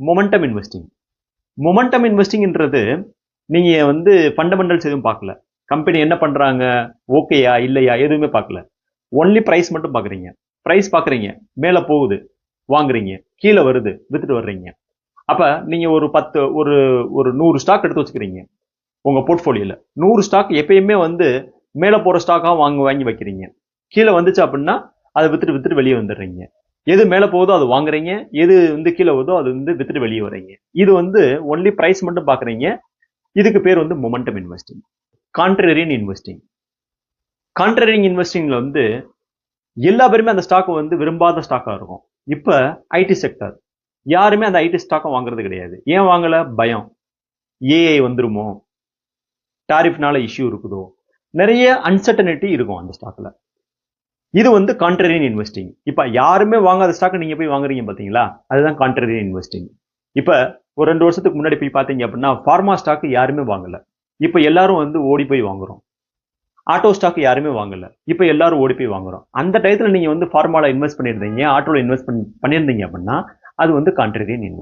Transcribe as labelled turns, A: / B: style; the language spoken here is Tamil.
A: Momentum investing. மொமெண்டம் இன்வெஸ்டிங்ன்றது நீங்க வந்து ஃபண்டமெண்டல்ஸ் எதுவும் பார்க்கல. கம்பெனி என்ன பண்றாங்க, ஓகேயா இல்லையா எதுவுமே பார்க்கல. ஒன்லி பிரைஸ் மட்டும் பார்க்குறீங்க. பிரைஸ் பார்க்குறீங்க, மேலே போகுது வாங்குறீங்க, கீழே வருது வித்துட்டு வர்றீங்க. அப்ப நீங்க ஒரு 10 ஒரு ஒரு 100 ஸ்டாக் எடுத்து வச்சுக்கிறீங்க உங்க போர்ட்ஃபோலியோல. 100 ஸ்டாக் எப்பயுமே வந்து மேலே போற ஸ்டாக்காக வாங்கி வைக்கிறீங்க. கீழே வந்துச்சு அப்படின்னா அதை வித்துட்டு வெளியே வந்துடுறீங்க. எது மேலே போகுதோ அது வாங்குறீங்க, எது வந்து கீழே வருதோ அது வந்து வித்துட்டு வெளியே வர்றீங்க. இது வந்து ஒன்லி பிரைஸ் மட்டும் பார்க்குறீங்க. இதுக்கு பேர் வந்து momentum investing. Contrarian investing. Contrarian இன்வெஸ்டிங்ல வந்து எல்லா பேருமே அந்த ஸ்டாக் வந்து விரும்பாத ஸ்டாக்கா இருக்கும். இப்ப ஐடி செக்டர் யாருமே அந்த ஐடி ஸ்டாக்கை வாங்குறது கிடையாது. ஏன் வாங்கல? பயம். ஏஐ வந்துருமோ, டாரிஃப்னால இஷ்யூ இருக்குதோ, நிறைய அன்சர்டனிட்டி இருக்கும் அந்த ஸ்டாக்ல. இது வந்து கான்ட்ரேரியன் இன்வெஸ்டிங். இப்ப யாருமே வாங்காத ஸ்டாக் நீங்க போய் வாங்குறீங்க பாத்தீங்களா, அதுதான் கான்ட்ரேரியன் இன்வெஸ்டிங். இப்ப ஒரு 2 வருஷத்துக்கு முன்னாடி போய் பாத்தீங்க அப்படின்னா ஃபார்மா ஸ்டாக் யாருமே வாங்கல. இப்ப எல்லாரும் வந்து ஓடி போய் வாங்குறோம். ஆட்டோ ஸ்டாக் யாருமே வாங்கல. இப்ப எல்லாரும் ஓடி போய் வாங்குறோம். அந்த டயத்துல நீங்க வந்து ஃபார்மால இன்வெஸ்ட் பண்ணியிருந்தீங்க, ஆட்டோல இன்வெஸ்ட் பண்ணியிருந்தீங்க அப்படின்னா அது வந்து கான்ட்ரேரியன் இன்வெஸ்ட்.